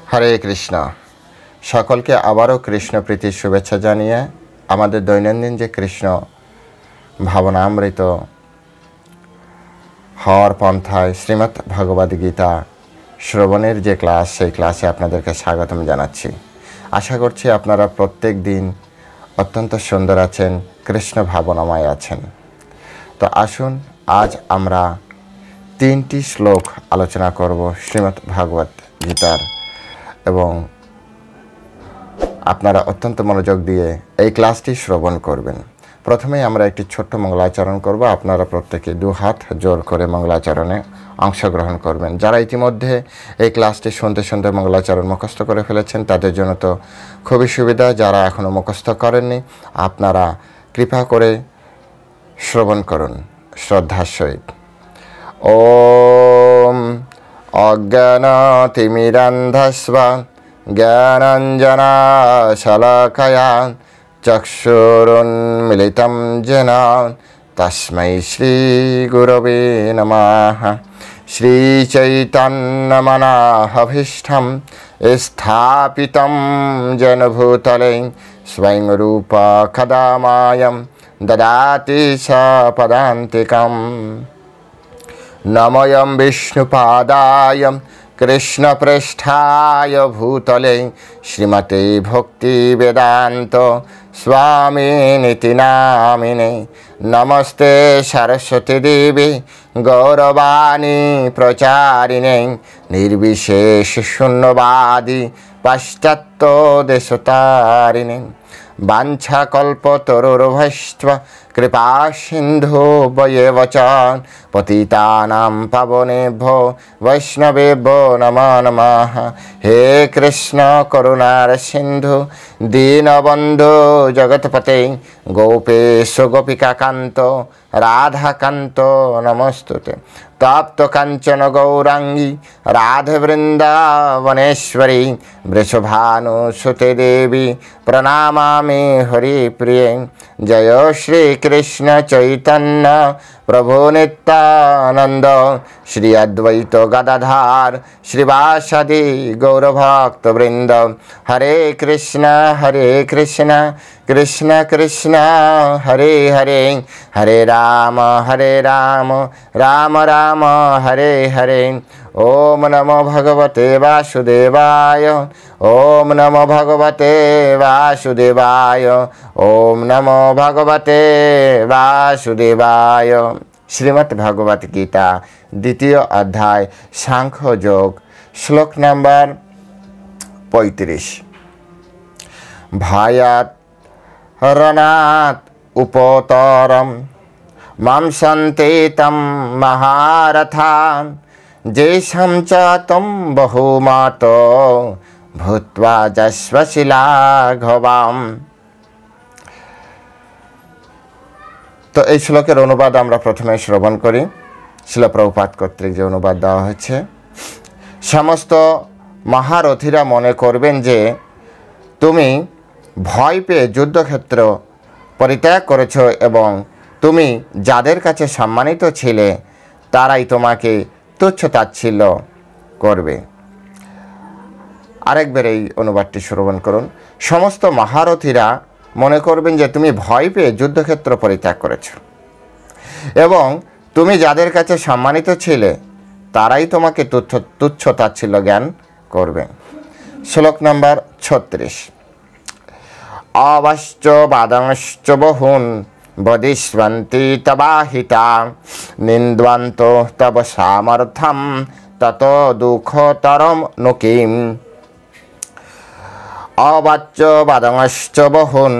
হরে কৃষ্ণ। সকলকে আবারও কৃষ্ণ প্রীতির শুভেচ্ছা জানিয়ে আমাদের দৈনন্দিন যে কৃষ্ণ ভাবনামৃত হওয়ার পন্থায় শ্রীমদ্ ভগবদ গীতা শ্রবণের যে ক্লাস, সেই ক্লাসে আপনাদেরকে স্বাগতম জানাচ্ছি। আশা করছি আপনারা প্রত্যেক দিন অত্যন্ত সুন্দর আছেন, কৃষ্ণ ভাবনাময় আছেন। তো আসুন আজ আমরা 3টি শ্লোক আলোচনা করব শ্রীমদ্ ভগবদ গীতার, এবং আপনারা অত্যন্ত মনোযোগ দিয়ে এই ক্লাসটি শ্রবণ করবেন। প্রথমেই আমরা একটি ছোট্ট মঙ্গলাচরণ করব। আপনারা প্রত্যেকে 2 হাত জোর করে মঙ্গলাচরণে অংশগ্রহণ করবেন। যারা ইতিমধ্যে এই ক্লাসটি শুনতে শুনতে মঙ্গলাচরণ মুখস্থ করে ফেলেছেন তাদের জন্য তো খুবই সুবিধা। যারা এখনও মুখস্থ করেননি আপনারা কৃপা করে শ্রবণ করুন শ্রদ্ধার সহিত। ওম অজ্ঞানতিমিরান্ধস্ব জ্ঞানাঞ্জনাশলাকয়া চক্ষুরুন্মিলিतं येन তস্मै শ্রীগুরবে নমঃ। শ্রীচৈতন্যমনাভীষ্টং স্থাপিतं येन भूतले स्वयं रूपा कदा मायं ददाति सपदान्तिकम्। नमोऽयं विष्णुपादाय कृष्णपृष्ठाय भूतले श्रीमते भक्तिवेदान्त स्वामिनिति नामिने। नमस्ते सरस्वती देवी गौरवाणी प्रचारिणे निर्विशेष शून्यवादी पाश्चात्यदेशतारिणे। वाञ्छाकल्पतरुर्भैश्च कृपा सिन्धु वयेव च पतितानां पावनेभ्यो वैष्णवेभ्यो नमो नमः। हे कृष्ण करुणार सिन्धु दीनबन्धु जगत्पते गोपेश गोपिकान्त राधाकान्त नमस्तुते। तप्त कांचन गौरांगी राधे वृंदावनेश्वरी वृषभानुसुते देवी प्रणामामि हरिप्रिये। जय श्री कृष्ण चैतन्य प्रभु नित्यानंद श्री अद्वैत गदाधर श्रीवासादि गौरभक्तवृंद। हरे कृष्ण कृष्ण कृष्ण हरे हरे, हरे राम राम राम हरे हरे। ओम नमो भगवते वासुदेवाय, ओम नमो भगवते वासुदेवाय, ओम नमो भगवते वासुदेवाय। श्रीमद् भगवद गीता द्वितीय अध्याय सांख्य योग, श्लोक नंबर 35। भयात् रणात् उपोतरम् मांसन्ते तं महारथान् जेषां च तं बहुमातो भूत्वा जश्वशिलाघवाम्। তো এই শ্লোকের অনুবাদ আমরা প্রথমে শ্রবণ করি। শিল প্রভুপাদ কর্তৃক যে অনুবাদ দেওয়া হয়েছে, সমস্ত মহারথীরা মনে করবেন যে তুমি ভয় পেয়ে যুদ্ধক্ষেত্র পরিত্যাগ করেছ এবং তুমি যাদের কাছে সম্মানিত ছিলে তারাই তোমাকে তুচ্ছ তাচ্ছিল্য করবে। আরেকবার এই অনুবাদটি শ্রবণ করুন। সমস্ত মহারথীরা মনে করবেন যে তুমি ভয় পেয়ে যুদ্ধক্ষেত্র পরিত্যাগ করেছ এবং তুমি যাদের কাছে সম্মানিত ছিলে তারাই তোমাকে তুচ্ছ তাচ্ছিল্য জ্ঞান করবে। শ্লোক নম্বর 36। অবশ্চ বাদংশ্চ বহুন বদিষ্যন্তি তবাহিতা নিন্দ্বন্ত তব সামর্থ্যম তত দুঃখতরম नु কিম। অবাচ্য বাদংশ্চ বহুন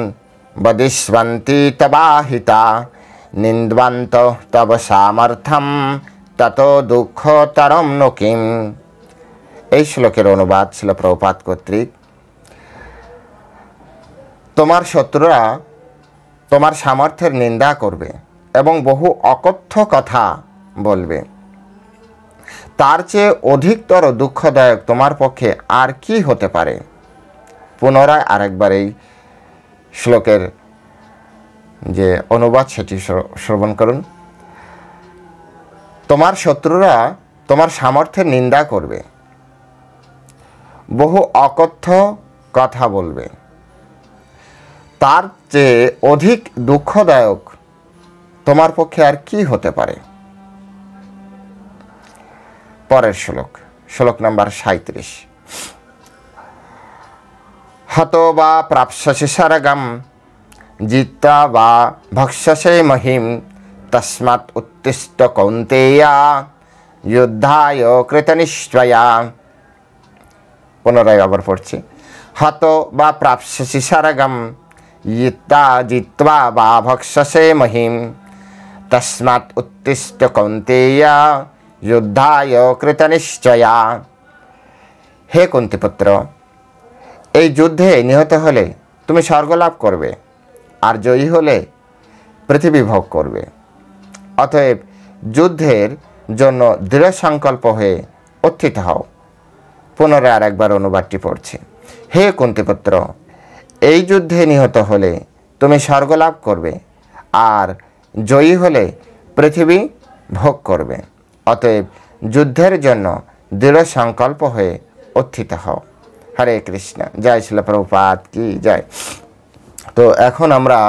বদিষ্যন্তি তবাহিতা নিন্দ্বন্ত তব সামর্থ্যম তত দুঃখতরম नु কিম। এই শ্লোকের অনুবাদ ছিল প্রভুপাদ কর্তৃক। তোমার শত্রুরা তোমার সামর্থ্যের নিন্দা করবে এবং বহু অকথ্য কথা বলবে, তার চেয়ে অধিকতর দুঃখদায়ক তোমার পক্ষে আর কি হতে পারে। পুনরায় আরেকবার এই শ্লোকের যে অনুবাদ সেটি শ্রবণ করুন। তোমার শত্রুরা তোমার সামর্থ্যের নিন্দা করবে, বহু অকথ্য কথা বলবে, তার চেয়ে অধিক দুঃখদায়ক তোমার পক্ষে আর কি হতে পারে। পরের শ্লোক নাম্বার 37। হতো বা প্রাপ্স্যসি স্বর্গম জিত্বা বা ভক্ষ্যসে মহিম তস্মাৎ উত্তিষ্ঠ কৌন্তেয়া যুদ্ধায় কৃতনিশ্চয়া। পুনরায় আবার পড়ছি। হতো বা প্রাপ্স্যসি স্বর্গম জিত্বা বা ভক্ষ্যসে মহিম তস্মাৎ উত্তিষ্ঠ কৌন্তেয়া যুদ্ধায় কৃতনিশ্চয়া। হে কুন্তিপুত্র, এই যুদ্ধে নিহত হলে তুমি স্বর্গ লাভ করবে, আর জয়ী হলে পৃথিবী ভোগ করবে। অতএব যুদ্ধের জন্য দৃঢ় সংকল্প হয়ে উত্থিত হও। পুনরায় আর একবার অনুবাদটি পড়ছি। হে কুন্তিপুত্র, এই যুদ্ধে নিহত হলে তুমি স্বর্গ লাভ করবে, আর জয়ী হলে পৃথিবী ভোগ করবে। অতএব যুদ্ধের জন্য দৃঢ় সংকল্প হয়ে উত্থিত হও। হরে কৃষ্ণ। জয় শিল প্রভুপাদ কি জয়। তো এখন আমরা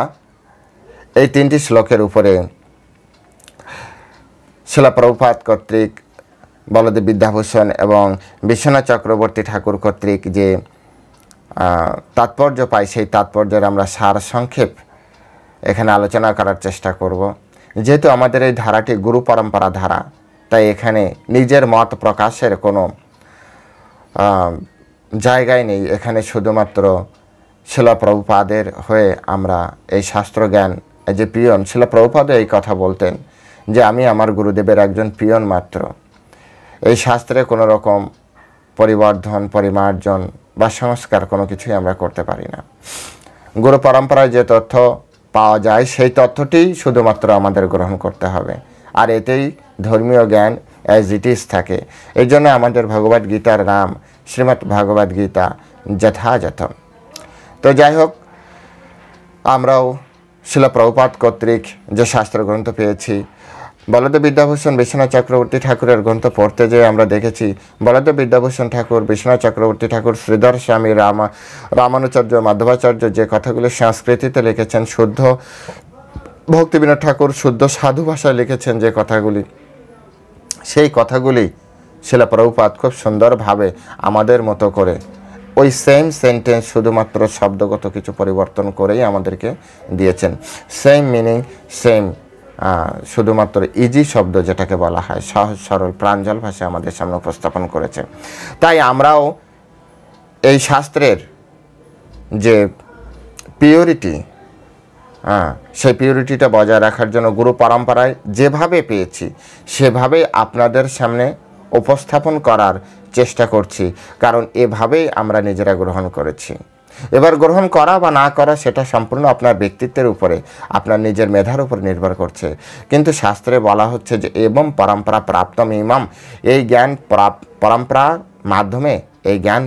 এই 3টি শ্লোকের উপরে শিল প্রভুপাদ কর্তৃক বলদেব বিদ্যাভূষণ এবং বিশ্বনাথ চক্রবর্তী ঠাকুর কর্তৃক যে তাৎপর্য পাই, সেই তাৎপর্যের আমরা সার সংক্ষেপ এখানে আলোচনা করার চেষ্টা করব। যেহেতু আমাদের এই ধারাটি গুরু পরম্পরা ধারা, তাই এখানে নিজের মত প্রকাশের কোনো জায়গায় নেই। এখানে শুধুমাত্র শিল প্রভুপাদের হয়ে আমরা এই শাস্ত্র জ্ঞান, এই যে পিয়ন, শিল প্রভুপাদও এই কথা বলতেন যে আমি আমার গুরুদেবের একজন পিয়ন মাত্র। এই শাস্ত্রে কোনো রকম পরিবর্ধন, পরিমার্জন বা সংস্কার কোনো কিছুই আমরা করতে পারি না। গুরু পরম্পরায় যে তথ্য পাওয়া যায় সেই তথ্যটি শুধুমাত্র আমাদের গ্রহণ করতে হবে, আর এতেই ধর্মীয় জ্ঞান অ্যাজ ইট ইজ থাকে। এই জন্য আমাদের ভগবদ গীতার নাম শ্রীমদ্ ভগবদ গীতা যথাযথ। তো যাই হোক, আমরাও শিল প্রভুপাদ কর্তৃক যে শাস্ত্র গ্রন্থ পেয়েছি, বলদেব বিদ্যাভূষণ বিশ্বনাথ চক্রবর্তী ঠাকুরের গ্রন্থ পড়তে যেয়ে আমরা দেখেছি বলদেব বিদ্যাভূষণ ঠাকুর, বিশ্বনাথ চক্রবর্তী ঠাকুর, শ্রীধর স্বামী, রামানুচার্য, মাধবাচার্য যে কথাগুলি সংস্কৃতিতে লিখেছেন, শুদ্ধ ভক্তিবিনোদ ঠাকুর শুদ্ধ সাধু ভাষায় লিখেছেন যে কথাগুলি, সেই কথাগুলি শিল প্রভুপাদ খুব সুন্দরভাবে আমাদের মতো করে ওই সেম সেন্টেন্স শুধুমাত্র শব্দগত কিছু পরিবর্তন করেই আমাদেরকে দিয়েছেন। সেম মিনিং, সেম শুধুমাত্র ইজি শব্দ যেটাকে বলা হয়, সহজ সরল প্রাঞ্জল ভাষায় আমাদের সামনে উপস্থাপন করেছে। তাই আমরাও এই শাস্ত্রের যে পিওরিটি, সেই পিওরিটিটা বজায় রাখার জন্য গুরু পরম্পরায় যেভাবে পেয়েছি সেভাবেই আপনাদের সামনে উপস্থাপন করার চেষ্টা করছি, কারণ এভাবেই আমরা নিজেরা গ্রহণ করেছি। এবার গ্রহণ করা বা না করা সেটা সম্পূর্ণ আপনার ব্যক্তিত্বের উপরে, আপনার নিজের মেধার উপর নির্ভর করছে। কিন্তু শাস্ত্রে বলা হচ্ছে যে এবং পরম্পরা প্রাপ্তম ইমাম, এই জ্ঞান পরম্পরার মাধ্যমে এই জ্ঞান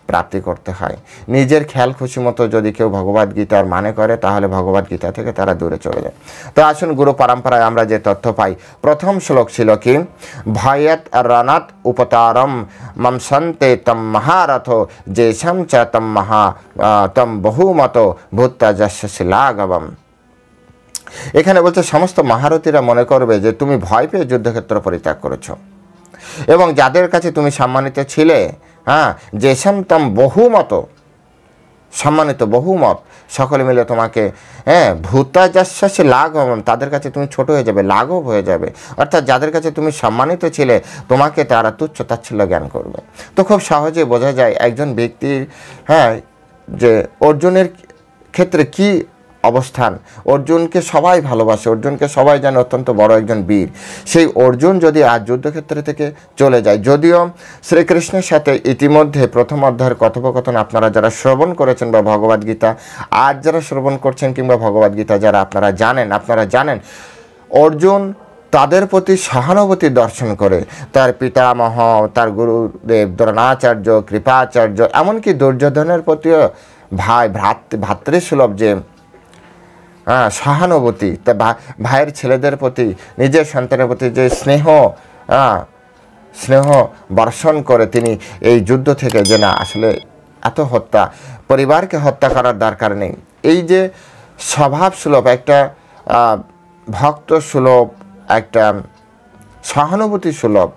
প্রাপ্তি করতে হয়। নিজের খেয়াল খুশি মতো যদি কেউ ভগবদ্গীতার মানে করে তাহলে ভগবদ্গীতা থেকে তারা দূরে চলে যায়। তো আসুন গুরু পরম্পরায় আমরা যে তথ্য পাই, প্রথম শ্লোক ছিল কি, ভয়ত রণাত উপতারম মমসন্তে তম মহারথ যেশম চ তম বহুমত ভূত্তাজস্যশিলাগবম। এখানে বলছে সমস্ত মহারথীরা মনে করবে যে তুমি ভয় পেয়ে যুদ্ধক্ষেত্র পরিত্যাগ করেছ, এবং যাদের কাছে তুমি সম্মানিত ছিলে, যেসম তম বহুমত, সম্মানিত বহুমত, সকলে মিলে তোমাকে ভূতাজস্যসে লাঘব, তাদের কাছে তুমি ছোট হয়ে যাবে, লাঘব হয়ে যাবে। অর্থাৎ যাদের কাছে তুমি সম্মানিত ছিলে তোমাকে তারা তুচ্ছ তাচ্ছিল্য জ্ঞান করবে। তো খুব সহজে বোঝা যায় একজন ব্যক্তির যে অর্জুনের ক্ষেত্রে কি অবস্থান। অর্জুনকে সবাই ভালোবাসে, অর্জুনকে সবাই জানে অত্যন্ত বড় একজন বীর। সেই অর্জুন যদি আজ যুদ্ধক্ষেত্র থেকে চলে যায়, যদিও শ্রীকৃষ্ণের সাথে ইতিমধ্যে প্রথম অধ্যায়ের কথোপকথন আপনারা যারা শ্রবণ করেছেন বা ভগবদ্গীতা আজ যারা শ্রবণ করছেন কিংবা ভগবদ্গীতা যারা আপনারা জানেন অর্জুন তাদের প্রতি সহানুভূতি দর্শন করে তার পিতামহ, তার গুরুদেব দ্রোণাচার্য, কৃপাচার্য, এমনকি দুর্যোধনের প্রতিও ভাতৃসুলভ যে সহানুভূতি, তা ভাইয়ের ছেলেদের প্রতি, নিজের সন্তানের প্রতি যে স্নেহ স্নেহ বর্ষণ করে তিনি এই যুদ্ধ থেকে যে না আসলে এত হত্যা, পরিবারকে হত্যা করার দরকার নেই, এই যে স্বভাব সুলভ একটা ভক্ত সুলভ একটা সহানুভূতি সুলভ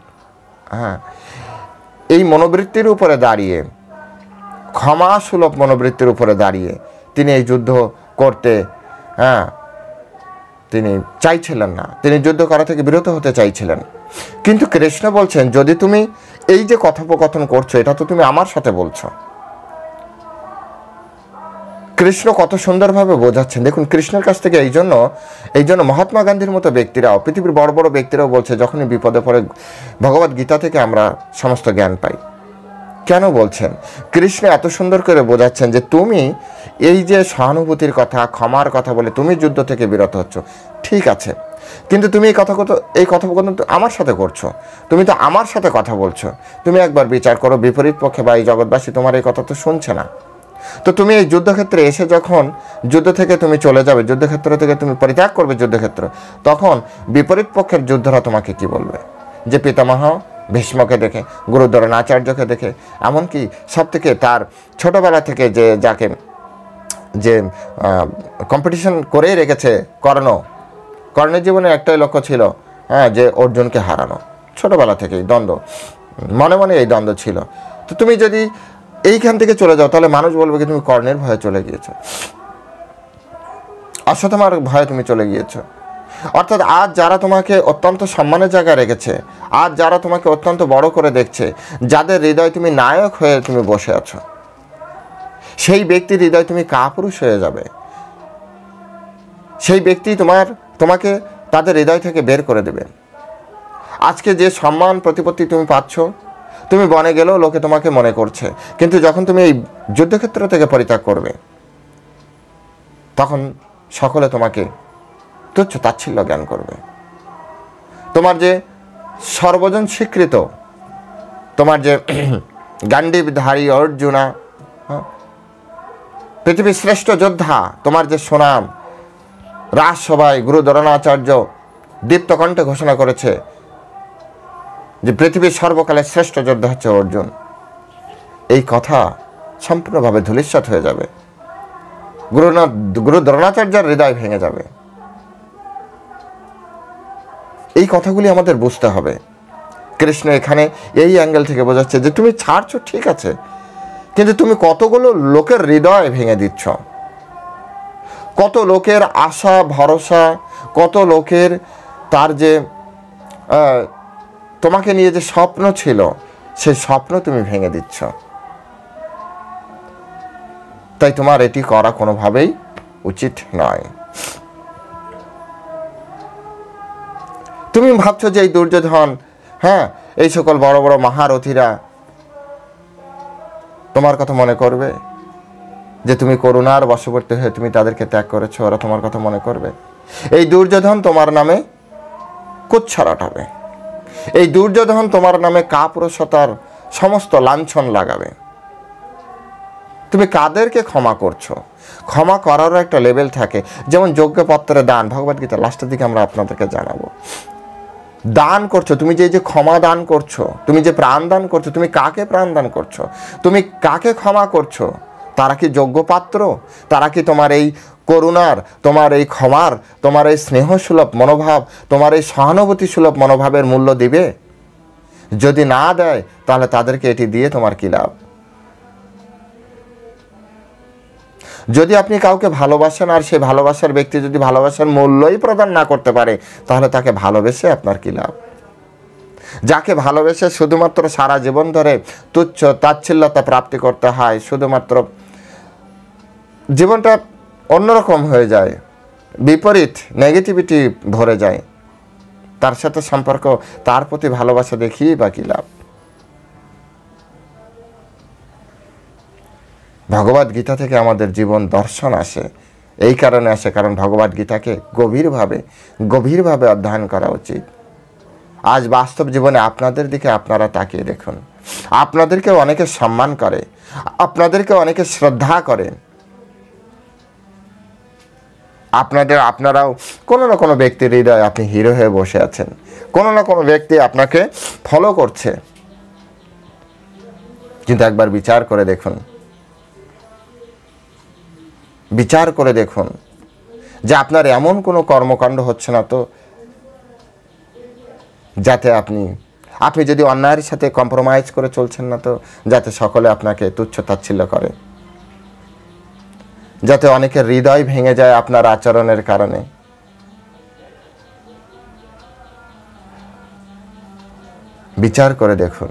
এই মনোবৃত্তির উপরে দাঁড়িয়ে, ক্ষমা সুলভ মনোবৃত্তির উপরে দাঁড়িয়ে তিনি এই যুদ্ধ করতে তিনি চাইছিলেন না, তিনি যুদ্ধ করা থেকে বিরত হতে চাইছিলেন। কিন্তু কৃষ্ণ বলছেন যদি তুমি এই যে কথোপকথন করছো এটা তো তুমি আমার সাথে বলছো। কৃষ্ণ কত সুন্দরভাবে বোঝাচ্ছেন দেখুন। কৃষ্ণের কাছ থেকে এই জন্য মহাত্মা গান্ধীর মতো ব্যক্তিরাও, পৃথিবীর বড় বড় ব্যক্তিরাও বলছে যখনই বিপদে পড়ে ভগবদ গীতা থেকে আমরা সমস্ত জ্ঞান পাই। কেন বলছেন? কৃষ্ণ এত সুন্দর করে বোঝাচ্ছেন যে তুমি এই যে সহানুভূতির কথা, ক্ষমার কথা বলে তুমি যুদ্ধ থেকে বিরত হচ্ছ, ঠিক আছে, কিন্তু তুমি এই কথোপকথন তো আমার সাথে করছো, তুমি তো আমার সাথে কথা বলছো। তুমি একবার বিচার করো, বিপরীত পক্ষে বা এই জগৎবাসী তোমার এই কথা তো শুনছে না। তো তুমি এই যুদ্ধক্ষেত্রে এসে যখন যুদ্ধ থেকে তুমি চলে যাবে, যুদ্ধক্ষেত্র থেকে তুমি পরিত্যাগ করবে যুদ্ধক্ষেত্র, তখন বিপরীত পক্ষের যোদ্ধারা তোমাকে কি বলবে? যে পিতামহ ভীষ্মকে দেখে, গুরু দ্রোণাচার্যকে দেখে, এমনকি সব থেকে তার ছোটবেলা থেকে যে কম্পিটিশন করেই রেখেছে কর্ণের জীবনে একটাই লক্ষ্য ছিল, যে অর্জুনকে হারানো। ছোটবেলা থেকেই দ্বন্দ্ব, মনে মনে এই দ্বন্দ্ব ছিল। তো তুমি যদি এইখান থেকে চলে যাও তাহলে মানুষ বলবে কি তুমি কর্ণের ভয়ে চলে গিয়েছো, অশ্বত্থামার ভয়ে তুমি চলে গিয়েছো। অর্থাৎ আজ যারা তোমাকে অত্যন্ত সম্মানের জায়গায় রেখেছে, আজ যারা তোমাকে অত্যন্ত বড় করে দেখছে, যাদের হৃদয় তুমি নায়ক হয়ে তুমি বসে আছো, সেই ব্যক্তির হৃদয় তুমি কাপুরুষ হয়ে যাবে। সেই ব্যক্তি তোমাকে তাদের হৃদয় থেকে বের করে দেবে। আজকে যে সম্মান প্রতিপত্তি তুমি পাচ্ছ, তুমি বনে গেলেও লোকে তোমাকে মনে করছে, কিন্তু যখন তুমি এই যুদ্ধক্ষেত্র থেকে পরিত্যাগ করবে তখন সকলে তোমাকে তুচ্ছ তাচ্ছিল্য জ্ঞান করবে। তোমার যে সর্বজন স্বীকৃত, তোমার যে গান্ডীবধারী অর্জুনা, পৃথিবীর শ্রেষ্ঠ যোদ্ধা, তোমার যে সুনাম, রাজসভায় গুরু দ্রোণাচার্য দীপ্তকণ্ঠে ঘোষণা করেছে যে পৃথিবীর সর্বকালের শ্রেষ্ঠ যোদ্ধা হচ্ছে অর্জুন, এই কথা সম্পূর্ণভাবে ধূলিসাৎ হয়ে যাবে। গুরু দ্রোণাচার্যের হৃদয় ভেঙে যাবে। এই কথাগুলি আমাদের বুঝতে হবে। কৃষ্ণ এখানে এই অ্যাঙ্গেল থেকে বোঝাচ্ছে যে তুমি ছাড়ছো ঠিক আছে, কিন্তু তুমি কতগুলো লোকের হৃদয় ভেঙে দিচ্ছ, কত লোকের আশা ভরসা, কত লোকের তার যে তোমাকে নিয়ে যে স্বপ্ন ছিল সেই স্বপ্ন তুমি ভেঙে দিচ্ছ। তাই তোমার এটি করা কোনোভাবেই উচিত নয়। তুমি ভাবছো যে এই দুর্যোধন, এই সকল বড় বড় মহারথীরা তোমার কথা মনে করবে, যে তুমি করুণার বশবর্তী হয়ে তুমি তাদেরকে ত্যাগ করেছো, ওরা তোমার কথা মনে করবে? এই দুর্যোধন তোমার নামে কুৎসা রটাবে, এই দুর্যোধন তোমার নামে কাপুরুষতার সমস্ত লাঞ্ছন লাগাবে। তুমি কাদেরকে ক্ষমা করছো? ক্ষমা করারও একটা লেভেল থাকে। যেমন যজ্ঞপত্রে দান, ভগবদ্গীতা লাস্টের দিকে আমরা আপনাদেরকে জানাবো। দান করছো, তুমি যে ক্ষমা দান করছো, তুমি যে প্রাণ দান করছো, তুমি কাকে প্রাণ দান করছো? তুমি কাকে ক্ষমা করছো? তারা কি যোগ্য পাত্র? তারা কি তোমার এই করুণার, তোমার এই ক্ষমার, তোমার এই স্নেহসুলভ মনোভাব, তোমার এই সহানুভূতি সুলভ মনোভাবের মূল্য দিবে? যদি না দেয় তাহলে তাদেরকে এটি দিয়ে তোমার কি লাভ? যদি আপনি কাউকে ভালোবাসেন আর সেই ভালোবাসার ব্যক্তি যদি ভালোবাসার মূল্যই প্রদান না করতে পারে, তাহলে তাকে ভালোবেসে আপনার কি লাভ? যাকে ভালোবেসে শুধুমাত্র সারা জীবন ধরে তুচ্ছ তাচ্ছিল্যতা প্রাপ্তি করতে হয়, শুধুমাত্র জীবনটা অন্যরকম হয়ে যায়, বিপরীত নেগেটিভিটি ভরে যায়, তার সাথে সম্পর্ক, তার প্রতি ভালোবাসা দেখিয়ে বা কি লাভ? ভগবদ গীতা থেকে আমাদের জীবন দর্শন আসে, এই কারণে আসে কারণ ভগবদ গীতাকে গভীরভাবে অধ্যয়ন করা উচিত। আজ বাস্তব জীবনে আপনাদের দিকে আপনারা তাকিয়ে দেখুন, আপনাদেরকে অনেকে সম্মান করে, আপনাদেরকে অনেকে শ্রদ্ধা করে, আপনারাও কোনো না কোনো ব্যক্তির হৃদয়ে আপনি হিরো হয়ে বসে আছেন, কোনো না কোনো ব্যক্তি আপনাকে ফলো করছে। কিন্তু একবার বিচার করে দেখুন, বিচার করে দেখুন যে আপনার এমন কোনো কর্মকাণ্ড হচ্ছে না তো যাতে আপনি যদি অন্যায়ের সাথে কম্প্রোমাইজ করে চলছেন না তো যাতে সকলে আপনাকে তুচ্ছ তাচ্ছিল্য করে, যাতে অনেকের হৃদয় ভেঙে যায় আপনার আচরণের কারণে। বিচার করে দেখুন,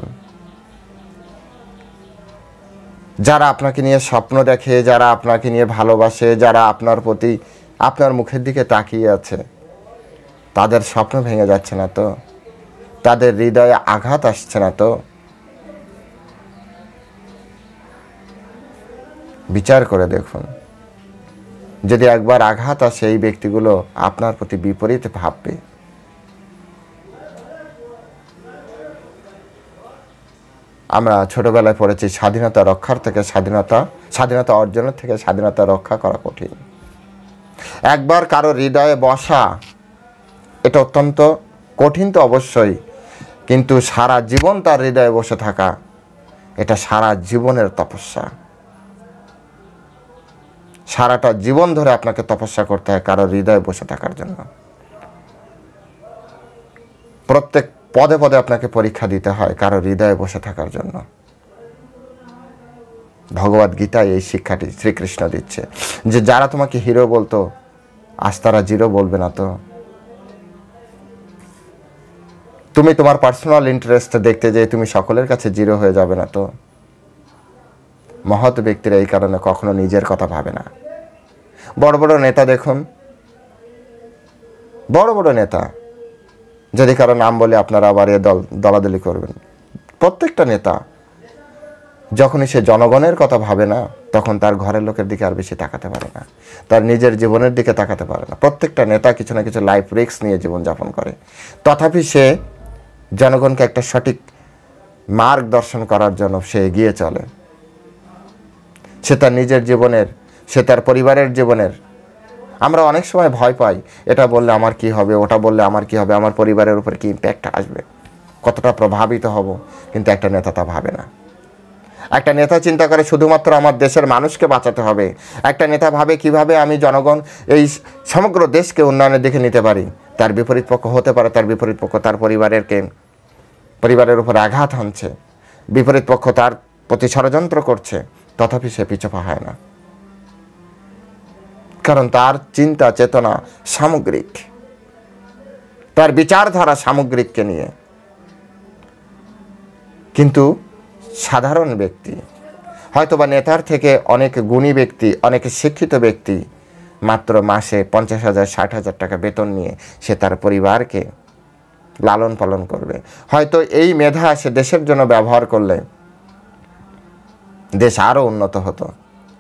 যারা আপনাকে নিয়ে স্বপ্ন দেখে, যারা আপনাকে নিয়ে ভালোবাসে, যারা আপনার প্রতি আপনার মুখের দিকে তাকিয়ে আছে, তাদের স্বপ্ন ভেঙে যাচ্ছে না তো, তাদের হৃদয়ে আঘাত আসছে না তো? বিচার করে দেখুন, যদি একবার আঘাত আসে এই ব্যক্তিগুলো আপনার প্রতি বিপরীত ভাববে। আমরা ছোটবেলায় পড়েছি স্বাধীনতা রক্ষার থেকে স্বাধীনতা অর্জনের থেকে স্বাধীনতা রক্ষা করা কঠিন। একবার কারো হৃদয়ে বসা এটা অত্যন্ত কঠিন তো অবশ্যই, কিন্তু সারা জীবন তার হৃদয়ে বসে থাকা এটা সারা জীবনের তপস্যা। সারাটা জীবন ধরে আপনাকে তপস্যা করতে হয় কারো হৃদয়ে বসে থাকার জন্য। প্রত্যেক পদে পদে আপনাকে পরীক্ষা দিতে হয় কারো হৃদয়ে বসে থাকার জন্য। ভগবদ গীতায় এই শিক্ষাটি শ্রীকৃষ্ণ দিচ্ছে যে যারা তোমাকে হিরো বলতো আজ তারা জিরো বলবে না তো। তুমি তোমার পার্সোনাল ইন্টারেস্ট দেখতে যেয়ে তুমি সকলের কাছে জিরো হয়ে যাবে না তো। মহৎ ব্যক্তিরা এই কারণে কখনো নিজের কথা ভাবে না। বড় বড় নেতা দেখুন, বড় বড় নেতা, যদি কারো নাম বলে আপনারা আবার এ দলাদলি করবেন। প্রত্যেকটা নেতা যখনই সে জনগণের কথা ভাবে না তখন তার ঘরের লোকের দিকে আর বেশি তাকাতে পারে না, তার নিজের জীবনের দিকে তাকাতে পারে না। প্রত্যেকটা নেতা কিছু না কিছু লাইফ রিস্ক নিয়ে জীবনযাপন করে, তথাপি সে জনগণকে একটা সঠিক মার্গদর্শন করার জন্য সে এগিয়ে চলে। সে তার নিজের জীবনের, সে তার পরিবারের জীবনের। আমরা অনেক সময় ভয় পাই, এটা বললে আমার কি হবে, ওটা বললে আমার কি হবে, আমার পরিবারের উপর কি ইম্প্যাক্ট আসবে, কতটা প্রভাবিত হব। কিন্তু একটা নেতা তা ভাবে না। একটা নেতা চিন্তা করে শুধুমাত্র আমার দেশের মানুষকে বাঁচাতে হবে। একটা নেতা ভাবে কিভাবে আমি জনগণ এই সমগ্র দেশকে উন্নয়নের দিকে নিতে পারি। তার বিপরীত পক্ষ হতে পারে, তার বিপরীত পক্ষ তার পরিবারের উপর আঘাত হানছে, বিপরীত পক্ষ তার প্রতি ষড়যন্ত্র করছে, তথাপি সে পিছপা হয় না, কারণ তার চিন্তা চেতনা সামগ্রিক, তার বিচারধারা সামগ্রিককে নিয়ে। কিন্তু সাধারণ ব্যক্তি, হয়তোবা নেতার থেকে অনেক গুণী ব্যক্তি, অনেক শিক্ষিত ব্যক্তি মাত্র মাসে 50,000 60,000 টাকা বেতন নিয়ে সে তার পরিবারকে লালন পালন করবে। হয়তো এই মেধা সে দেশের জন্য ব্যবহার করলে দেশ আরও উন্নত হতো,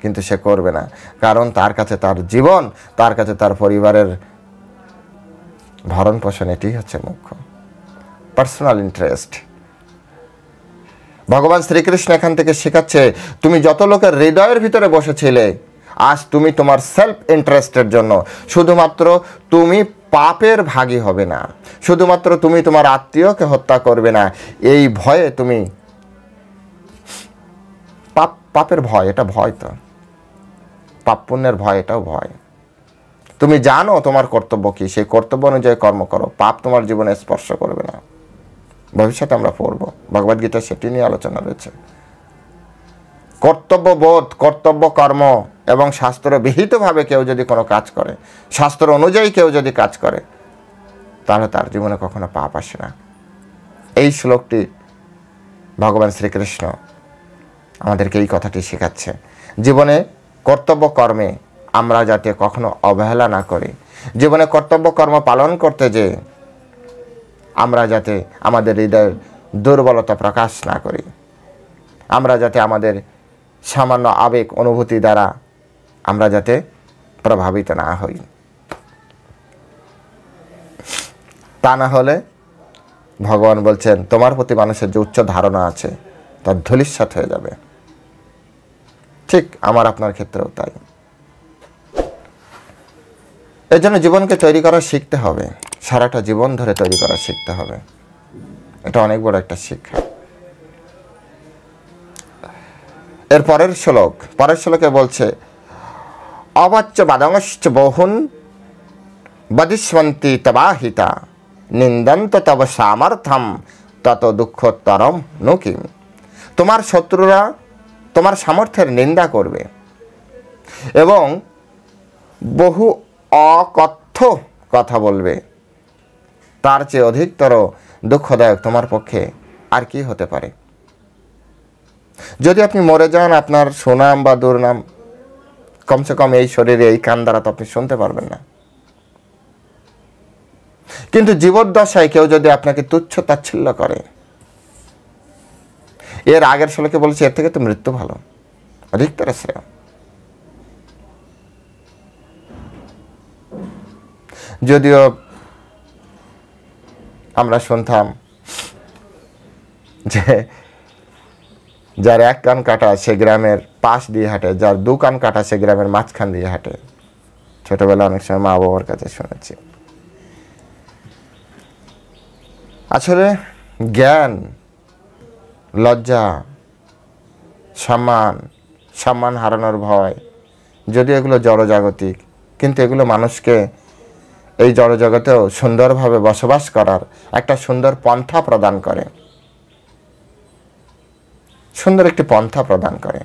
কিন্তু সে করবে না, কারণ তার কাছে তার জীবন, তার কাছে তার পরিবারের ভরণ পোষণ এটি হচ্ছে মুখ্য। Personal interest. ভগবান শ্রীকৃষ্ণ এখান থেকে শেখাচ্ছে তুমি যত লোকের হৃদয়ের ভিতরে বসেছিলে, আজ তুমি তোমার সেলফ ইন্টারেস্টের জন্য শুধুমাত্র তুমি পাপের ভাগী হবে না, শুধুমাত্র তুমি তোমার আত্মীয়কে হত্যা করবে না, এই ভয়ে তুমি পাপের ভয়, এটা ভয় তো, পাপ পুণ্যের ভয়, এটাও ভয়। তুমি জানো তোমার কর্তব্য কি, সেই কর্তব্য অনুযায়ী কর্ম করো, পাপ তোমার জীবনে স্পর্শ করবে না। ভবিষ্যতে আমরা পড়ব, ভগবদ্গীতা সেটি নিয়ে আলোচনা রয়েছে। কর্তব্যবোধ, কর্তব্য কর্ম এবং শাস্ত্র বিহিতভাবে কেউ যদি কোনো কাজ করে, শাস্ত্র অনুযায়ী কেউ যদি কাজ করে, তাহলে তার জীবনে কখনো পাপ আসে না। এই শ্লোকটি ভগবান শ্রীকৃষ্ণ আমাদেরকে এই কথাটি শেখাচ্ছে। জীবনে কর্তব্য কর্মে আমরা যাতে কখনো অবহেলা না করি, জীবনে কর্তব্য কর্ম পালন করতে যে আমরা যাতে আমাদের হৃদয়ের দুর্বলতা প্রকাশ না করি, আমরা যাতে আমাদের সামান্য আবেগ অনুভূতি দ্বারা আমরা যাতে প্রভাবিত না হই। তা না হলে ভগবান বলছেন তোমার প্রতি মানুষের যে উচ্চ ধারণা আছে তার ধূলিসাৎ হয়ে যাবে। ঠিক আমার আপনার ক্ষেত্রেও তাই। এর জন্য জীবনকে তৈরি করা শিখতে হবে, সারাটা জীবন ধরে তৈরি করা শিখতে হবে। এটা অনেক বড় একটা শিক্ষা। এর পরের শ্লোকে বলছে, অবাচ্য বাদংশ্চ বহুন বদিষ্যন্তি তবাহিতা নিন্দন্ত তব সামর্থ্যম তত দুঃখোত্তরম নুকিম। তোমার শত্রুরা তোমার সামর্থ্যের নিন্দা করবে এবং বহু অকথ্য কথা বলবে, তার চেয়ে অধিকতর দুঃখদায়ক তোমার পক্ষে আর কি হতে পারে। যদি আপনি মরে যান, আপনার সুনাম বা দুর্নাম কমসে কম এই শরীরে এই কান দ্বারা তো আপনি শুনতে পারবেন না। কিন্তু জীবদ্দশায় কেউ যদি আপনাকে তুচ্ছ তাচ্ছিল্য করে, এর আগের শ্লোকে বলেছে এর থেকে তো মৃত্যু ভালো, অধিকতর শ্রেয়। যদিও আমরা শুনতাম যে যার এক কান কাটা সে গ্রামের পাশ দিয়ে হাঁটে, যার দু কান কাটা সে গ্রামের মাঝখান দিয়ে হাঁটে। ছোটবেলা অনেক সময় মা বাবার কাছে শুনেছি। আসলে জ্ঞান, লজ্জা, সম্মান হারানোর ভয়, যদিও এগুলো জড়জাগতিক, কিন্তু এগুলো মানুষকে এই জড়জগতেও সুন্দরভাবে বসবাস করার একটা সুন্দর পন্থা প্রদান করে, সুন্দর একটি পন্থা প্রদান করে।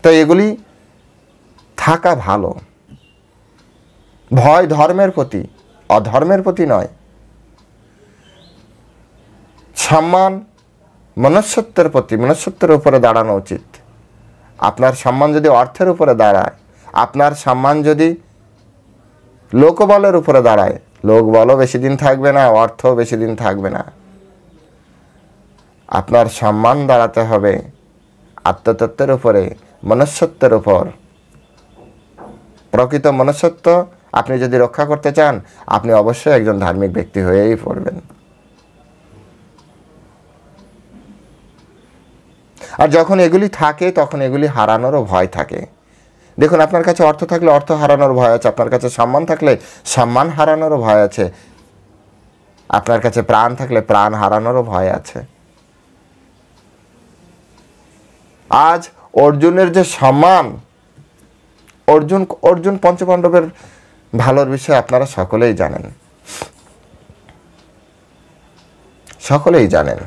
তো এগুলি থাকা ভালো। ভয় ধর্মের প্রতি, অধর্মের প্রতি নয়। সম্মান মনুষ্যত্বের প্রতি, মনুষ্যত্বের উপরে দাঁড়ানো উচিত। আপনার সম্মান যদি অর্থের উপরে দাঁড়ায়, আপনার সম্মান যদি লোকবলের উপরে দাঁড়ায়, লোকবলও বেশি দিন থাকবে না, অর্থও বেশি দিন থাকবে না। আপনার সম্মান দাঁড়াতে হবে আত্মতত্ত্বের উপরে, মনুষ্যত্বের উপর। প্রকৃত মনুষ্যত্ব আপনি যদি রক্ষা করতে চান, আপনি অবশ্যই একজন ধার্মিক ব্যক্তি হয়েই পড়বেন। আর যখন এগুলি থাকে তখন এগুলি হারানোরও ভয় থাকে। দেখুন, আপনার কাছে অর্থ থাকলে অর্থ হারানোর ভয় আছে, আপনার কাছে সম্মান থাকলে সম্মান হারানোরও ভয় আছে, আপনার কাছে প্রাণ থাকলে প্রাণ হারানোরও ভয় আছে। আজ অর্জুনের যে সম্মান, অর্জুন পঞ্চপাণ্ডবের ভালোর বিষয়ে আপনারা সকলেই জানেন, সকলেই জানেন।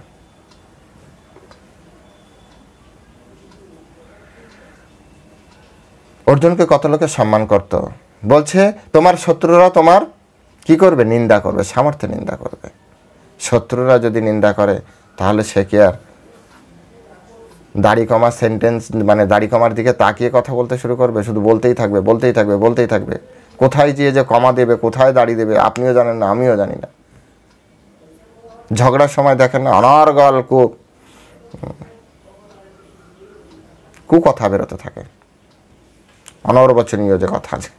অর্জুনকে কত লোকে সম্মান করত। বলছে তোমার শত্রুরা তোমার কি করবে? নিন্দা করবে, সামর্থ্যে নিন্দা করবে। শত্রুরা যদি নিন্দা করে তাহলে সে কি আর দাড়ি কমা সেন্টেন্স, মানে দাড়ি কমার দিকে তাকিয়ে কথা বলতে শুরু করবে? শুধু বলতেই থাকবে, বলতেই থাকবে, বলতেই থাকবে। কোথায় গিয়ে যে কমা দেবে, কোথায় দাড়ি দেবে আপনিও জানেন না, আমিও জানি না। ঝগড়ার সময় দেখেন না, অনর্গল কথা বেরোতে থাকে, অনর্বচনীয় যে কথা আছে।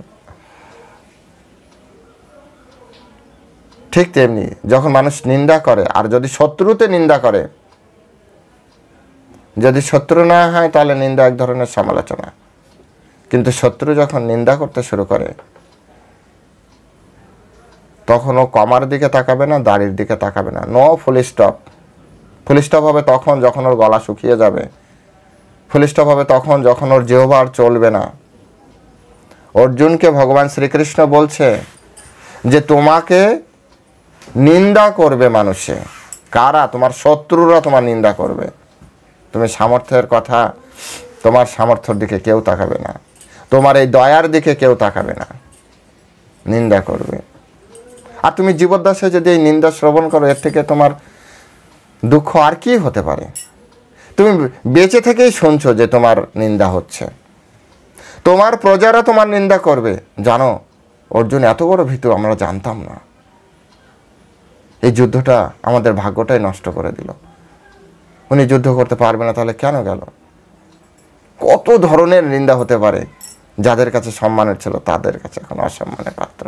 ঠিক তেমনি যখন মানুষ নিন্দা করে, আর যদি শত্রুতে নিন্দা করে, যদি শত্রু না হয় তাহলে নিন্দা এক ধরনের সমালোচনা, কিন্তু শত্রু যখন নিন্দা করতে শুরু করে তখন ও কমার দিকে তাকাবে না, দাড়ির দিকে তাকাবে না। No full stop. Full stop হবে তখন যখন ওর গলা শুকিয়ে যাবে, ফুল স্টপ হবে তখন যখন ওর জিহ্বা আর চলবে না। অর্জুনকে ভগবান শ্রীকৃষ্ণ বলছে যে তোমাকে নিন্দা করবে মানুষে। কারা? তোমার শত্রুরা তোমার নিন্দা করবে। তুমি সামর্থ্যের কথা, তোমার সামর্থ্যের দিকে কেউ তাকাবে না, তোমার এই দয়ার দিকে কেউ তাকাবে না, নিন্দা করবে। আর তুমি জীবদ্দশায় যদি এই নিন্দা শ্রবণ করো, এর থেকে তোমার দুঃখ আর কি হতে পারে? তুমি বেঁচে থেকেই শুনছো যে তোমার নিন্দা হচ্ছে, তোমার প্রজারা তোমার নিন্দা করবে। জানো, অর্জুন এত বড় ভীতু আমরা জানতাম না। এই যুদ্ধটা আমাদের ভাগ্যটাই নষ্ট করে দিল। উনি যুদ্ধ করতে পারবে না, তাহলে কেন গেল? কত ধরনের নিন্দা হতে পারে। যাদের কাছে সম্মানের ছিল তাদের কাছে এখন অসম্মানের পাত্র।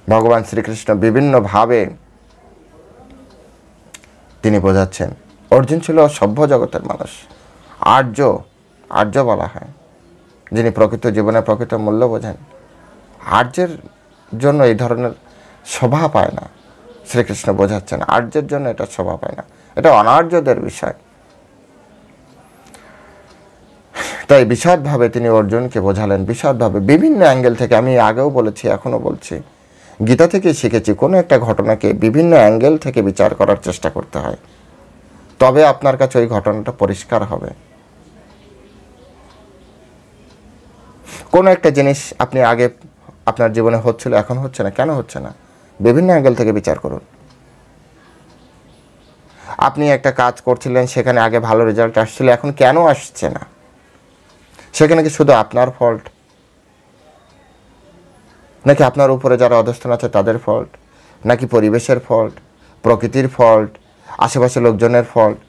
ভগবান শ্রীকৃষ্ণ বিভিন্নভাবে তিনি বোঝাচ্ছেন। অর্জুন ছিল সভ্য জগতের মানুষ, আর্য, আর্য বলা হয়, যিনি প্রকৃত জীবনে প্রকৃত মূল্য বোঝেন। আর্যের জন্য এই ধরনের শোভা পায় না। শ্রীকৃষ্ণ বোঝাচ্ছেন আর্যের জন্য এটা শোভা পায় না, এটা অনার্যদের বিষয়। তাই বিশদভাবে তিনি অর্জুনকে বোঝালেন, বিশদভাবে বিভিন্ন অ্যাঙ্গেল থেকে। আমি আগেও বলেছি, এখনও বলছি, গীতা থেকে শিখেছি কোনো একটা ঘটনাকে বিভিন্ন অ্যাঙ্গেল থেকে বিচার করার চেষ্টা করতে হয়, তবে আপনার কাছে ওই ঘটনাটা পরিষ্কার হবে। কোনো একটা জিনিস আপনি আগে আপনার জীবনে হচ্ছিল, এখন হচ্ছে না, কেন হচ্ছে না? বিভিন্ন অ্যাঙ্গেল থেকে বিচার করুন। আপনি একটা কাজ করছিলেন, সেখানে আগে ভালো রেজাল্ট আসছিল, এখন কেন আসছে না? সেখানে কি শুধু আপনার ফল্ট, নাকি আপনার উপরে যারা অধস্তন আছে তাদের ফল্ট, নাকি পরিবেশের ফল্ট, প্রকৃতির ফল্ট, আশেপাশে লোকজনের ফল্ট?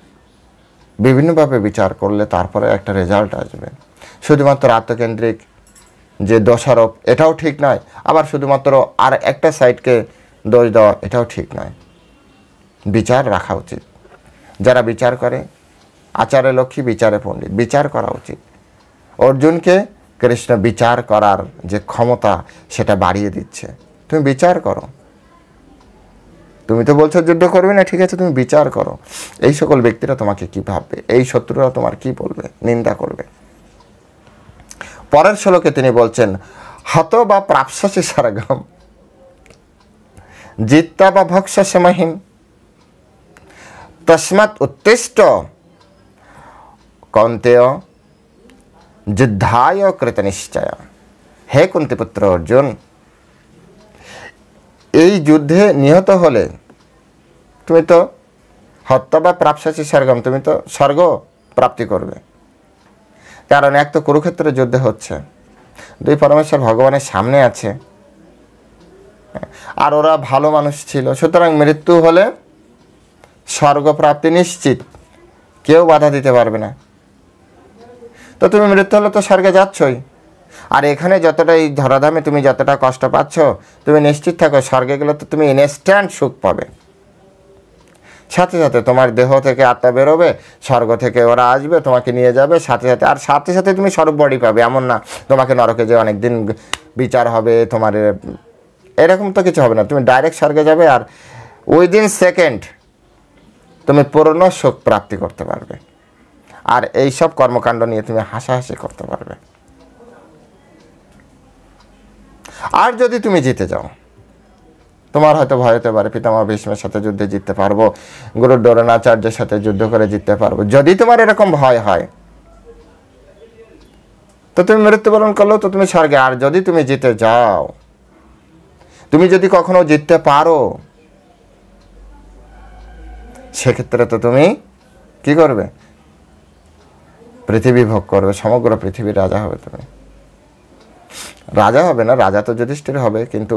বিভিন্নভাবে বিচার করলে তারপরে একটা রেজাল্ট আসবে। শুধুমাত্র আত্মকেন্দ্রিক যে দোষারোপ, এটাও ঠিক নয়। আবার শুধুমাত্র আর একটা সাইডকে দোষ দেওয়া, এটাও ঠিক নয়। বিচার রাখা উচিত। যারা বিচার করে, আচারে লক্ষ্মী বিচারে পণ্ডিত, বিচার করা উচিত। অর্জুনকে কৃষ্ণ বিচার করার যে ক্ষমতা, সেটা বাড়িয়ে দিচ্ছে। তুমি বিচার করো। তুমি তো বলছো যুদ্ধ করবে না, ঠিক আছে, তুমি বিচার করো। এই সকল ব্যক্তিরা তোমাকে কি ভাববে? এই শত্রুরা তোমার কি বলবে? নিন্দা করবে। পরের শ্লোকে তিনি বলছেন, হত বা প্রাপ্স্যসি স্বর্গম জিত্তা বা ভক্ষসে মহিম তস্মাৎ উত্তিষ্ঠ কৌন্তেয় যুদ্ধায় কৃতনিশ্চয়। হে কুন্তিপুত্র অর্জুন, এই যুদ্ধে নিহত হলে তুমি তো হত্যা বা প্রাপ্স্যসি স্বর্গম, তুমি তো স্বর্গ প্রাপ্তি করবে। কারণ এক তো কুরুক্ষেত্রে যুদ্ধ হচ্ছে, দুই পরমেশ্বর ভগবানের সামনে আছে, আর ওরা ভালো মানুষ ছিল। সুতরাং মৃত্যু হলে স্বর্গপ্রাপ্তি নিশ্চিত, কেউ বাধা দিতে পারবে না। তো তুমি মৃত্যু হলে তো স্বর্গে যাচ্ছই। আর এখানে যতটা এই ধরাধামে তুমি যতটা কষ্ট পাচ্ছ, তুমি নিশ্চিত থাকো স্বর্গে গেলে তো তুমি ইনস্ট্যান্ট সুখ পাবে। সাথে সাথে তোমার দেহ থেকে আত্মা বেরোবে, স্বর্গ থেকে ওরা আসবে, তোমাকে নিয়ে যাবে সাথে সাথে। আর সাথে সাথে তুমি স্বর্গ বডি পাবে, এমন না তোমাকে নরকে যে অনেকদিন বিচার হবে, তোমার এরকম তো কিছু হবে না। তুমি ডাইরেক্ট স্বর্গে যাবে, আর উইদিন সেকেন্ড তুমি পূর্ণ সুখ প্রাপ্তি করতে পারবে। আর এই সব কর্মকাণ্ড নিয়ে তুমি হাসাহাসি করতে পারবে। আর যদি তুমি জিতে যাও, তোমার হয়তো ভয় হতে পারে পিতামহ ভীষ্মের সাথে যুদ্ধে জিততে পারবো, গুরু দ্রোণাচার্যের সাথে যুদ্ধ করে জিততে পারবো। যদি তোমার এরকম ভয় হয়, তো তুমি মৃত্যুবরণ করলেও তো তুমি স্বর্গে। আর যদি তুমি জিতে যাও, তুমি যদি কখনো জিততে পারো, সেক্ষেত্রে তো তুমি কি করবে? পৃথিবী ভোগ করবে, সমগ্র পৃথিবীর রাজা হবে। তুমি রাজা হবে না, রাজা তো যুধিষ্ঠির হবে, কিন্তু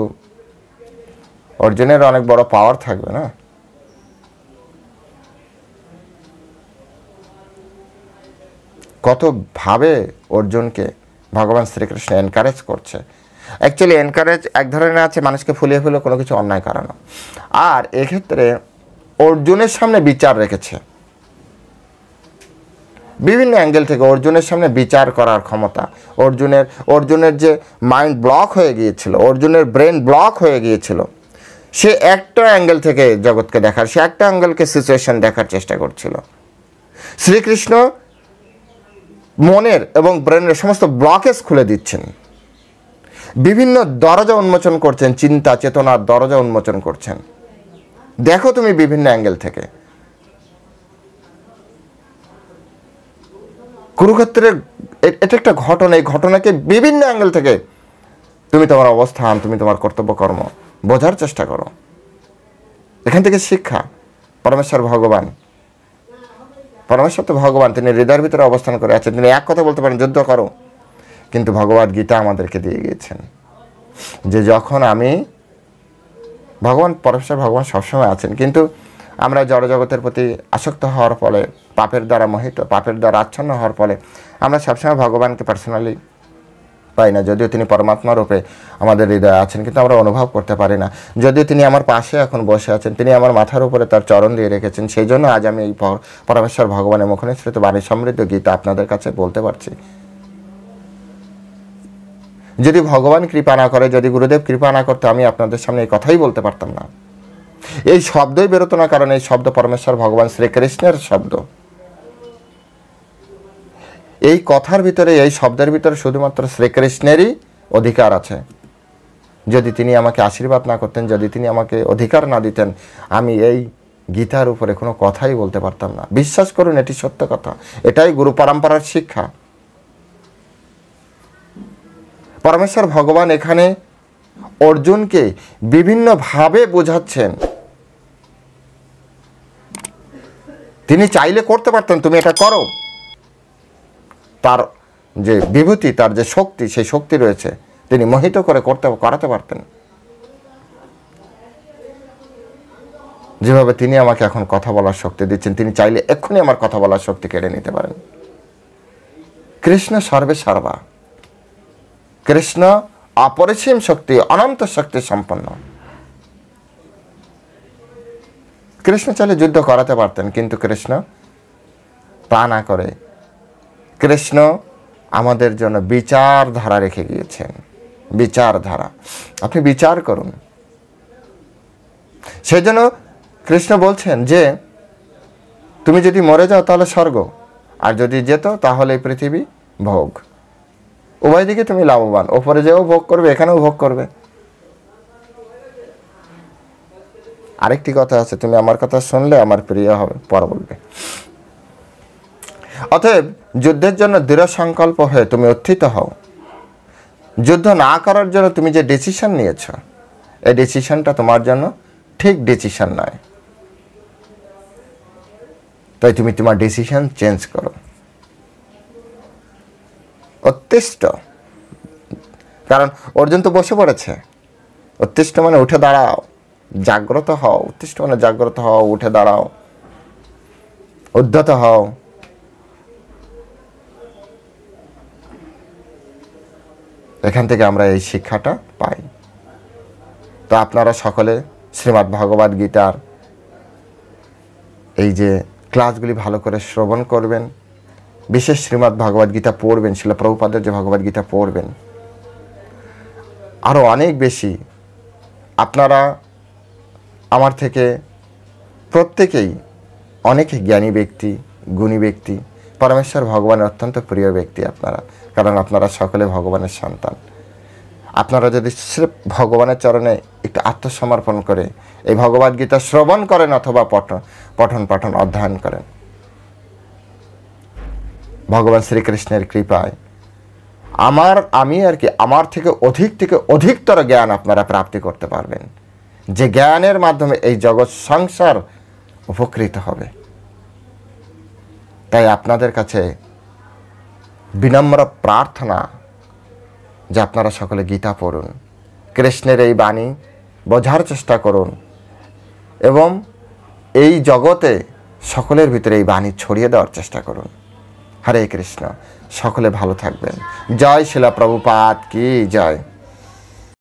অর্জুনের অনেক বড় পাওয়ার থাকবে না? কতভাবে অর্জুনকে ভগবান শ্রীকৃষ্ণ এনকারেজ করছে। অ্যাকচুয়ালি এনকারেজ এক ধরনের আছে, মানুষকে ফুলিয়ে ফুলিয়ে কোনো কিছু অন্যায় করানো। আর এক্ষেত্রে অর্জুনের সামনে বিচার রেখেছে বিভিন্ন অ্যাঙ্গেল থেকে। অর্জুনের সামনে বিচার করার ক্ষমতা, অর্জুনের যে মাইন্ড ব্লক হয়ে গিয়েছিল, অর্জুনের ব্রেন ব্লক হয়ে গিয়েছিল, সে একটা অ্যাঙ্গেল থেকে জগৎকে দেখার, সে একটা অ্যাঙ্গেলকে সিচুয়েশন দেখার চেষ্টা করছিল। শ্রীকৃষ্ণ মনের এবং ব্রেনের সমস্ত ব্লকেজ খুলে দিচ্ছেন, বিভিন্ন দরজা উন্মোচন করছেন, চিন্তা চেতনার দরজা উন্মোচন করছেন। দেখো তুমি বিভিন্ন অ্যাঙ্গেল থেকে। কুরুক্ষেত্রের এটা একটা ঘটনা, এই ঘটনাকে বিভিন্ন অ্যাঙ্গেল থেকে তুমি তোমার অবস্থান, তুমি তোমার কর্তব্য কর্ম বোঝার চেষ্টা করো। এখান থেকে শিক্ষা। পরমেশ্বর ভগবান, পরমেশ্বর তো ভগবান, তিনি হৃদয়ের ভিতরে অবস্থান করে আছেন। তিনি এক কথা বলতে পারেন, যুদ্ধ করো। কিন্তু ভগবদ গীতা আমাদেরকে দিয়ে গিয়েছেন যে যখন আমি, ভগবান পরমেশ্বর ভগবান সবসময় আছেন, কিন্তু আমরা জড়জগতের প্রতি আসক্ত হওয়ার ফলে, পাপের দ্বারা মোহিত, পাপের দ্বারা আচ্ছন্ন হওয়ার ফলে আমরা সবসময় ভগবানকে পার্সোনালি পাই না, যদিও তিনি পরমাত্মা রূপে আমাদের হৃদয়ে আছেন, কিন্তু আমরা অনুভব করতে পারি না। যদিও তিনি আমার পাশে এখন বসে আছেন, তিনি আমার মাথার উপরে তার চরণ দিয়ে রেখেছেন, সেই জন্য আজ আমি এই পরমেশ্বর ভগবানের মুখনিসৃত বাণী সমৃদ্ধ গীতা আপনাদের কাছে বলতে পারছি। যদি ভগবান কৃপা না করে, যদি গুরুদেব কৃপা না করতে, আমি আপনাদের সামনে এই কথাই বলতে পারতাম না। এই শব্দই বেরোতো না, কারণ এই শব্দ পরমেশ্বর ভগবান শ্রীকৃষ্ণের শব্দ। এই কথার ভিতরে, এই শব্দের ভিতরে শুধুমাত্র শ্রীকৃষ্ণেরই অধিকার আছে। যদি তিনি আমাকে আশীর্বাদ না করতেন, যদি তিনি আমাকে অধিকার না দিতেন, আমি এই গীতার উপরে কোনো কথাই বলতে পারতাম না। বিশ্বাস করুন, এটি সত্য কথা, এটাই গুরু পরম্পরার শিক্ষা। পরমেশ্বর ভগবান এখানে অর্জুনকে বিভিন্নভাবে বোঝাচ্ছেন। তিনি চাইলে করতে পারতেন, তুমি এটা করো। তার যে বিভূতি, তার যে শক্তি, সেই শক্তি রয়েছে, তিনি মোহিত করে করাতে পারতেন। যেভাবে তিনি আমাকে এখন কথা বলার শক্তি দিচ্ছেন, তিনি চাইলে এক্ষুনি আমার কথা বলার শক্তি কেড়ে নিতে পারেন। কৃষ্ণ সর্বে সর্বা, কৃষ্ণ অপরিসীম শক্তি, অনন্ত শক্তি সম্পন্ন। কৃষ্ণ চাইলে যুদ্ধ করাতে পারতেন, কিন্তু কৃষ্ণ তা না করে কৃষ্ণ আমাদের জন্য বিচারধারা রেখে গিয়েছেন। বিচারধারা, আপনি বিচার করুন। সেই জন্য কৃষ্ণ বলছেন যে তুমি যদি মরে যাও তাহলে স্বর্গ, আর যদি যেত তাহলে এই পৃথিবী ভোগ। উভয় দিকে তুমি লাভবান, ওপরে যেও ভোগ করবে, এখানেও ভোগ করবে। আরেকটি কথা আছে, তুমি আমার কথা শুনলে আমার প্রিয় হবে, পর বলবে। অতএব যুদ্ধের জন্য দৃঢ় সংকল্প হয়ে তুমি উত্থিত হও। যুদ্ধ না করার জন্য তুমি যে ডিসিশন নিয়েছ, এই ডিসিশনটা তোমার জন্য ঠিক ডিসিশন নয়। তাই তুমি তোমার ডিসিশন চেঞ্জ করো। উত্তিষ্ট, কারণ অর্জুন তো বসে পড়েছে। উত্তিষ্ট মানে উঠে দাঁড়াও, জাগ্রত হও। উত্তিষ্ট মানে জাগ্রত হও, উঠে দাঁড়াও, উদ্ধত হও। এখান থেকে আমরা এই শিক্ষাটা পাই। তো আপনারা সকলে শ্রীমদ্ ভগবদ গীতার এই যে ক্লাসগুলি ভালো করে শ্রবণ করবেন, বিশেষ শ্রীমদ্ ভগবদ গীতা পড়বেন, শিল প্রভুপাদের যে ভগবদ গীতা পড়বেন। আরও অনেক বেশি আপনারা আমার থেকে প্রত্যেকেই অনেক জ্ঞানী ব্যক্তি, গুণী ব্যক্তি, পরমেশ্বর ভগবানের অত্যন্ত প্রিয় ব্যক্তি আপনারা, কারণ আপনারা সকলে ভগবানের সন্তান। আপনারা যদি স্রেফ ভগবানের চরণে একটু আত্মসমর্পণ করে এই ভগবদ গীতা শ্রবণ করেন অথবা পঠন পাঠন অধ্যয়ন করেন, ভগবান শ্রীকৃষ্ণের কৃপায় আমার থেকে অধিকতর জ্ঞান আপনারা প্রাপ্তি করতে পারবেন, যে জ্ঞানের মাধ্যমে এই জগৎ সংসার উপকৃত হবে। তাই আপনাদের কাছে বিনম্র প্রার্থনা যে আপনারা সকলে গীতা পড়ুন, কৃষ্ণের এই বাণী বোঝার চেষ্টা করুন, এবং এই জগতে সকলের ভিতরে এই বাণী ছড়িয়ে দেওয়ার চেষ্টা করুন। হরে কৃষ্ণ। সকলে ভালো থাকবেন। জয় শিলা প্রভুপাদ কি জয়।